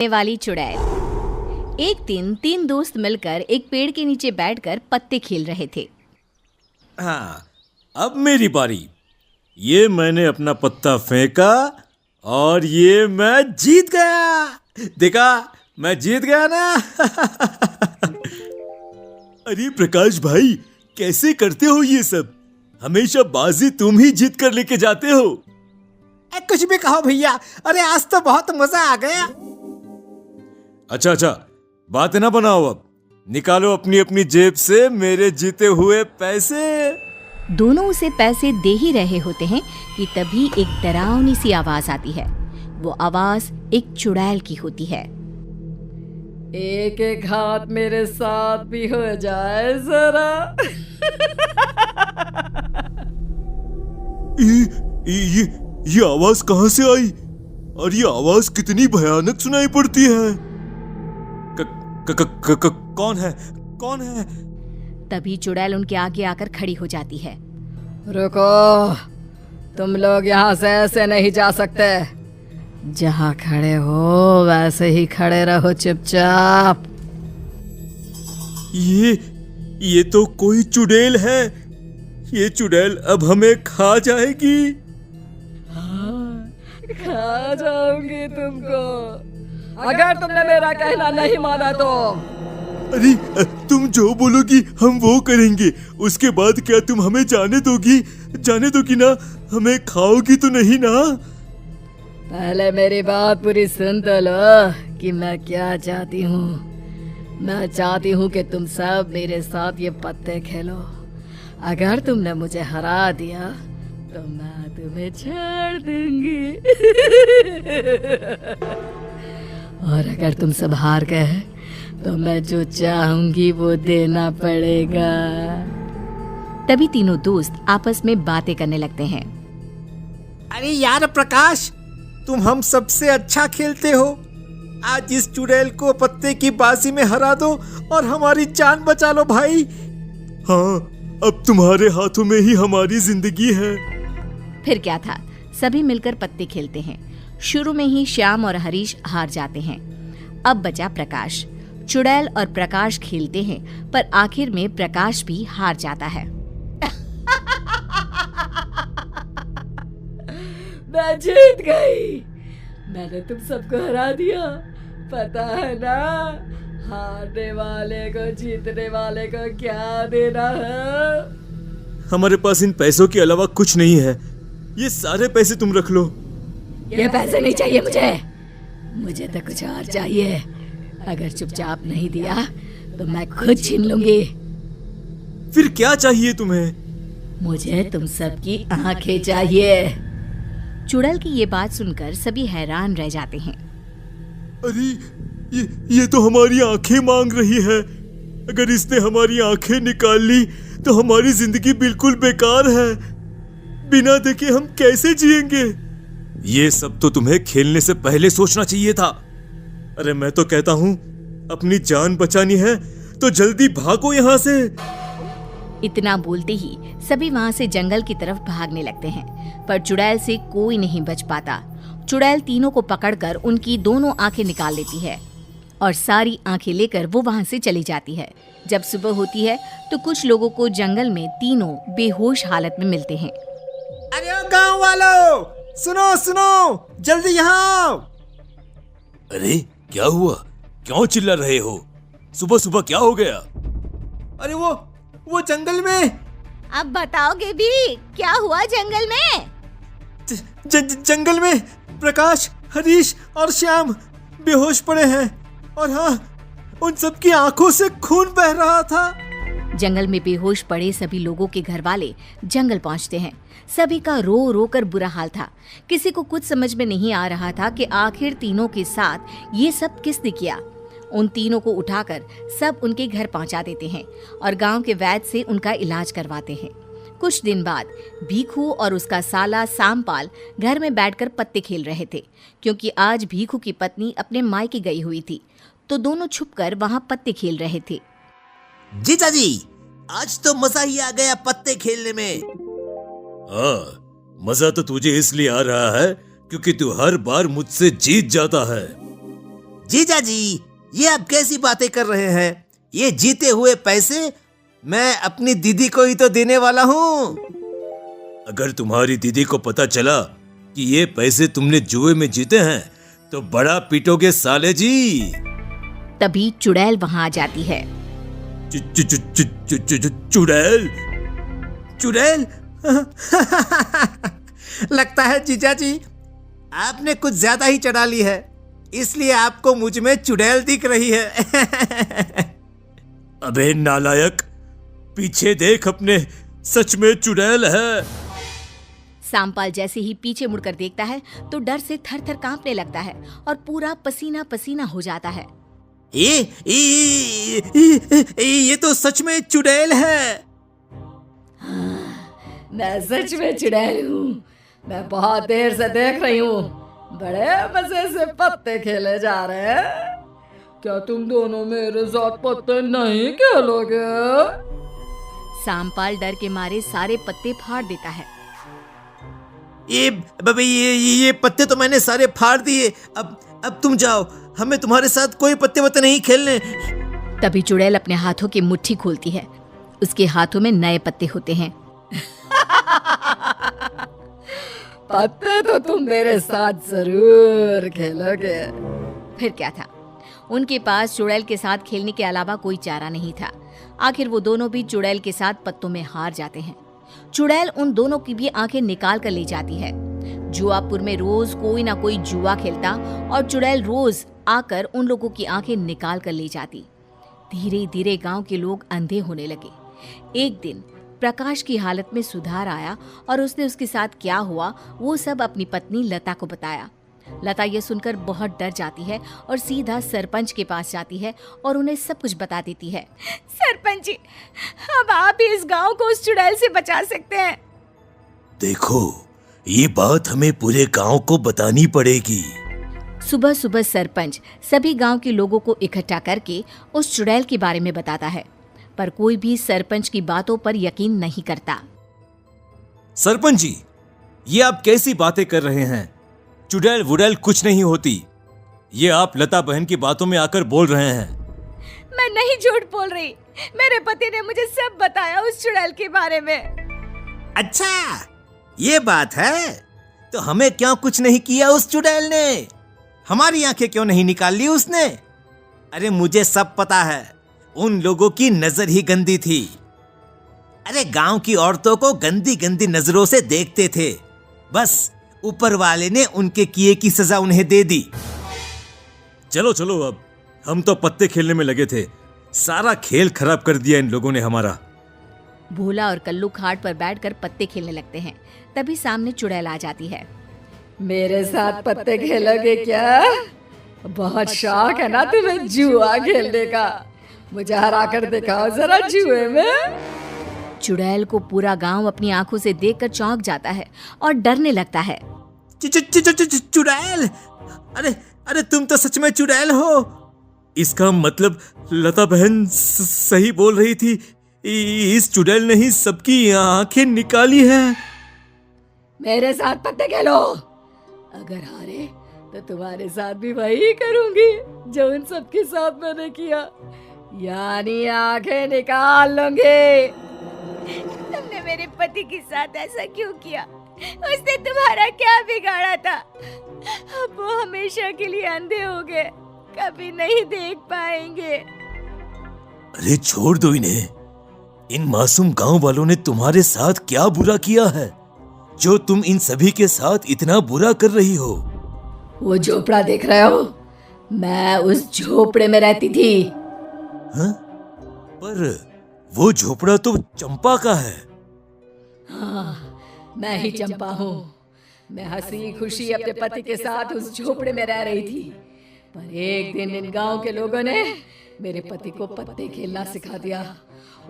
वाली चुड़ैल। एक दिन 3 दोस्त मिलकर एक पेड़ के नीचे बैठकर पत्ते खेल रहे थे। हाँ, अब मेरी बारी। ये मैंने अपना पत्ता फेंका और ये मैं जीत गया। देखा, मैं जीत गया ना। अरे प्रकाश भाई, कैसे करते हो ये सब? हमेशा बाजी तुम ही जीत कर लेके जाते हो। कुछ भी कहो भैया, अरे आज तो बहुत मजा आ गया। अच्छा, बात ना बनाओ, अब निकालो अपनी अपनी जेब से मेरे जीते हुए पैसे। दोनों उसे पैसे दे ही रहे होते हैं कि तभी एक डरावनी सी आवाज आती है। वो आवाज एक चुड़ैल की होती है। एक एक हाथ मेरे साथ भी हो जाए जरा। ये आवाज कहां से आई? और ये आवाज कितनी भयानक सुनाई पड़ती है? कौन है? तभी चुड़ैल उनके आगे आकर खड़ी हो जाती है। रुको, तुम लोग यहाँ से ऐसे नहीं जा सकते। जहाँ खड़े हो वैसे ही खड़े रहो चुपचाप। ये तो कोई चुड़ैल है। ये चुड़ैल अब हमें खा जाएगी। खा जाऊंगी तुमको, अगर तुमने मेरा कहना नहीं माना तो। अरे तुम जो बोलोगी हम वो करेंगे। उसके बाद क्या तुम हमें जाने दोगी ना? हमें खाओगी तो नहीं ना? पहले मेरी बात पूरी सुन तो लो कि मैं क्या चाहती हूँ। मैं चाहती हूँ कि तुम सब मेरे साथ ये पत्ते खेलो। अगर तुमने मुझे हरा दिया तो मैं तुम्हें छोड़ दूंगी। और अगर तुम सब हार गए तो मैं जो चाहूंगी वो देना पड़ेगा। तभी तीनों दोस्त आपस में बातें करने लगते हैं। अरे यार प्रकाश, तुम हम सबसे अच्छा खेलते हो। आज इस चुड़ैल को पत्ते की बाजी में हरा दो और हमारी जान बचा लो भाई। हाँ, अब तुम्हारे हाथों में ही हमारी जिंदगी है। फिर क्या था, सभी मिलकर पत्ते खेलते हैं। शुरू में ही श्याम और हरीश हार जाते हैं। अब बचा प्रकाश। चुड़ैल और प्रकाश खेलते हैं, पर आखिर में प्रकाश भी हार जाता है। मैं जीत गई। मैंने तुम सबको हरा दिया। पता है ना, हारने वाले को जीतने वाले को क्या देना है? हमारे पास इन पैसों के अलावा कुछ नहीं है। ये सारे पैसे तुम रख लो। ये पैसे नहीं चाहिए मुझे तो कुछ और चाहिए। अगर चुपचाप नहीं दिया तो मैं खुद छीन लूंगी। फिर क्या चाहिए तुम्हें? मुझे तुम सबकी आंखें चाहिए। चुड़ैल की ये बात सुनकर सभी हैरान रह जाते हैं। अरे ये तो हमारी आंखें मांग रही है। अगर इसने हमारी आंखें निकाल ली तो हमारी जिंदगी बिल्कुल बेकार है। बिना देखे हम कैसे जिएंगे? ये सब तो तुम्हें खेलने से पहले सोचना चाहिए था। अरे मैं तो कहता हूँ, अपनी जान बचानी है तो जल्दी भागो यहाँ से। इतना बोलते ही सभी वहाँ से जंगल की तरफ भागने लगते हैं, पर चुड़ैल से कोई नहीं बच पाता। चुड़ैल तीनों को पकड़कर उनकी दोनों आंखें निकाल लेती है और सारी आंखें लेकर वो वहाँ से चली जाती है। जब सुबह होती है तो कुछ लोगों को जंगल में तीनों बेहोश हालत में मिलते हैं। अरे ओ गांव वालों, सुनो, जल्दी यहाँ आओ। अरे क्या हुआ? क्यों चिल्ला रहे हो? सुबह सुबह क्या हो गया? अरे वो जंगल में। अब बताओगे भी क्या हुआ जंगल में? जंगल में प्रकाश, हरीश और श्याम बेहोश पड़े हैं। और हाँ, उन सबकी आंखों से खून बह रहा था। जंगल में बेहोश पड़े सभी लोगों के घर वाले जंगल पहुंचते हैं। सभी का रो रो कर बुरा हाल था। किसी को कुछ समझ में नहीं आ रहा था कि आखिर तीनों के साथ ये सब किसने किया। उन तीनों को उठाकर सब उनके घर पहुंचा देते हैं और गांव के वैद्य से उनका इलाज करवाते हैं। कुछ दिन बाद भीखू और उसका साला सामपाल घर में बैठकर पत्ते खेल रहे थे, क्योंकि आज भीखू की पत्नी अपने मायके गई हुई थी, तो दोनों छुपकर वहां पत्ते खेल रहे थे। जीजा जी, आज तो मजा ही आ गया पत्ते खेलने में। हाँ, मजा तो तुझे इसलिए आ रहा है क्योंकि तू हर बार मुझसे जीत जाता है। जीजा जी, ये आप कैसी बातें कर रहे हैं? ये जीते हुए पैसे मैं अपनी दीदी को ही तो देने वाला हूँ। अगर तुम्हारी दीदी को पता चला कि ये पैसे तुमने जुए में जीते हैं तो बड़ा पीटोगे साले जी। तभी चुड़ैल वहां आ जाती है। चुड़ैल? चुड़ैल? लगता है जीजा जी आपने कुछ ज्यादा ही चढ़ा ली है, इसलिए आपको मुझ में चुड़ैल दिख रही है। अबे नालायक, पीछे देख अपने, सच में चुड़ैल है। सांपाल जैसे ही पीछे मुड़कर देखता है तो डर से थर थर कांपने लगता है और पूरा पसीना पसीना हो जाता है। ये तो सच में चुड़ैल है। मैं सच में चुड़ैल हूँ। मैं बहुत देर से देख रही हूँ, बड़े मजे से पत्ते खेले जा रहे हैं। क्या तुम दोनों मेरे साथ पत्ते नहीं खेलोगे? सांपाल डर के मारे सारे पत्ते फाड़ देता है। ये पत्ते तो मैंने सारे फाड़ दिए। अब तुम जाओ, हमें तुम्हारे साथ कोई पत्ते वत्ते नहीं खेलने। तभी चुड़ैल अपने हाथों की मुट्ठी खोलती है। उसके हाथों में नए पत्ते होते हैं। पत्ते तो तुम मेरे साथ जरूर खेलोगे। फिर क्या था, उनके पास चुड़ैल के साथ खेलने के अलावा कोई चारा नहीं था। आखिर वो दोनों भी चुड़ैल के साथ पत्तों में हार जाते हैं। चुड़ैल उन दोनों की भी आंखें निकाल कर ले जाती है। जुआपुर में रोज कोई ना कोई जुआ खेलता और चुड़ैल रोज आकर उन लोगों की आंखें निकाल कर ले जाती। धीरे धीरे गांव के लोग अंधे होने लगे। एक दिन प्रकाश की हालत में सुधार आया और उसने उसके साथ क्या हुआ वो सब अपनी पत्नी लता को बताया। लता ये सुनकर बहुत डर जाती है और सीधा सरपंच के पास जाती है और उन्हें सब कुछ बता देती है। सरपंच जी, अब आप ही इस गांव को उस चुड़ैल से बचा सकते हैं। देखो, ये बात हमें पूरे गांव को बतानी पड़ेगी। सुबह सुबह सरपंच सभी गांव के लोगों को इकट्ठा करके उस चुड़ैल के बारे में बताता है, पर कोई भी सरपंच की बातों पर यकीन नहीं करता। सरपंच जी, ये आप कैसी बातें कर रहे हैं? चुड़ैल वुड़ैल कुछ नहीं होती। ये आप लता बहन की बातों में आकर बोल रहे हैं। मैं नहीं झूठ बोल रही, मेरे पति ने मुझे सब बताया उस चुड़ैल के बारे में। अच्छा, ये बात है। तो हमें क्यों कुछ नहीं किया उस चुड़ैल ने? हमारी आंखें क्यों नहीं निकाल ली उसने? अरे मुझे सब पता है, उन लोगों की नजर ही गंदी थी। अरे गांव की औरतों को गंदी गंदी नजरों से देखते थे। बस ऊपर वाले ने उनके किए की सजा उन्हें दे दी। चलो चलो, अब हम तो पत्ते खेलने में लगे थे। सारा खेल खराब कर दिया इन लोगों ने हमारा। भोला और कल्लू खाट पर बैठकर पत्ते खेलने लगते हैं। तभी सामने चुड़ैल आ जाती है। मेरे साथ पत्ते खेलोगे क्या? बहुत शौक है ना तुम्हें जुआ खेलने का? मुझे हरा कर दिखाओ जरा जुए में। चुड़ैल को पूरा गांव अपनी आंखों से देखकर चौंक जाता है और डरने लगता है। चुड़ैल? अरे तुम तो सच में चुड़ैल हो। इसका मतलब लता बहन सही बोल रही थी। इस चुड़ैल ने ही सबकी आंखें निकाली हैं। मेरे साथ पत्ते खेलो। अगर हारे तो तुम्हारे साथ भी वही करूंगी जो उन सबके साथ मैंने किया, यानी आंखें निकाल लूंगी। तुमने मेरे पति के साथ ऐसा क्यों किया? उसने तुम्हारा क्या बिगाड़ा था? अब वो हमेशा के लिए अंधे हो गए, कभी नहीं देख पाएंगे। अरे छोड़ दो इन्हें। इन मासूम गांव वालों ने तुम्हारे साथ क्या बुरा किया है जो तुम इन सभी के साथ इतना बुरा कर रही हो? वो झोपड़ा देख रहे हो? मैं उस झोपड़े में रहती थी। हाँ? पर वो झोपड़ा तो चंपा का है। हाँ, मैं ही चंपा हूँ। मैं हंसी खुशी अपने पति के साथ उस झोपड़े में रह रही थी, पर एक दिन इन गांव के लोगों ने मेरे पति को पत्ते खेलना सिखा दिया।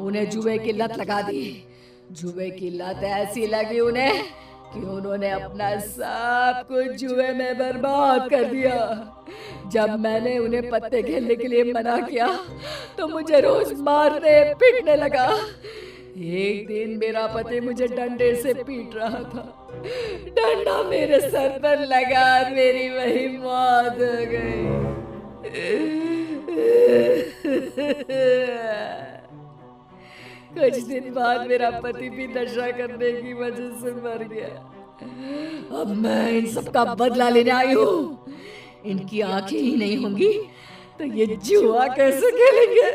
उन्हें जुए की लत लगा दी। जुए की लत ऐसी लगी उन्हें कि उन्होंने अपना सब कुछ जुए में बर्बाद कर दिया। जब मैंने उन्हें पत्ते खेलने के लिए मना किया तो मुझे रोज मारने पीटने लगा। एक दिन मेरा पति मुझे डंडे से पीट रहा था। डंडा मेरे सर पर लगा और मेरी वही मौत हो गई। कुछ दिन बाद मेरा पति भी नशा करने की वजह से मर गया। अब मैं इन सब का बदला लेने आई हूँ। इनकी आंखें ही नहीं होंगी तो ये जुआ कैसे खेलेंगे?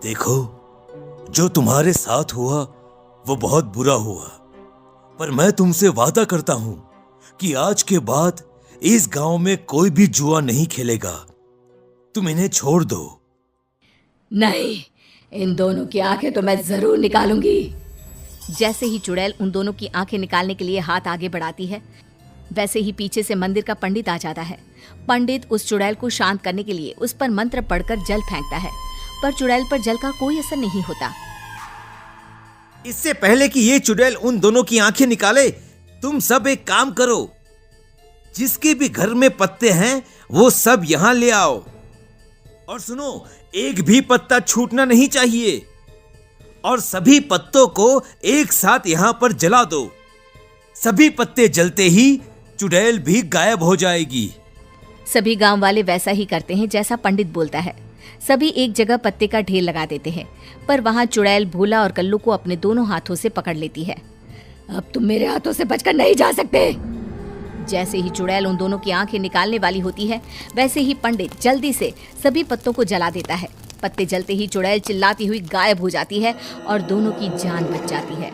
देखो, जो तुम्हारे साथ हुआ वो बहुत बुरा हुआ, पर मैं तुमसे वादा करता हूं कि आज के बाद इस गांव में कोई भी जुआ नहीं खेलेगा। तुम इन्हें छोड़ दो। नहीं, इन दोनों की आंखें तो मैं जरूर निकालूंगी। जैसे ही चुड़ैल उन दोनों की आंखें निकालने के लिए हाथ आगे बढ़ाती है, वैसे ही पीछे से मंदिर का पंडित आ जाता है। पंडित उस चुड़ैल को शांत करने के लिए उस पर मंत्र पढ़कर जल फेंकता है, पर चुड़ैल पर जल का कोई असर नहीं होता। इससे पहले कि ये चुड़ैल उन दोनों की आंखें निकाले, तुम सब एक काम करो। जिसके भी घर में पत्ते हैं वो सब यहां ले आओ। और सुनो, एक भी पत्ता छूटना नहीं चाहिए। और सभी पत्तों को एक साथ यहां पर जला दो। सभी पत्ते जलते ही चुड़ैल भी गायब हो जाएगी। सभी गांव वाले वैसा ही करते हैं जैसा पंडित बोलता है। सभी एक जगह पत्ते का ढेर लगा देते हैं, पर वहां चुड़ैल भोला और कल्लू को अपने दोनों हाथों से पकड़ लेती है। अब तुम मेरे हाथों से बचकर नहीं जा सकते। जैसे ही चुड़ैल उन दोनों की आंखें निकालने वाली होती है, वैसे ही पंडित जल्दी से सभी पत्तों को जला देता है। पत्ते जलते ही चुड़ैल चिल्लाती हुई गायब हो जाती है और दोनों की जान बच जाती है।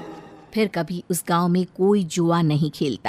फिर कभी उस गांव में कोई जुआ नहीं खेलता।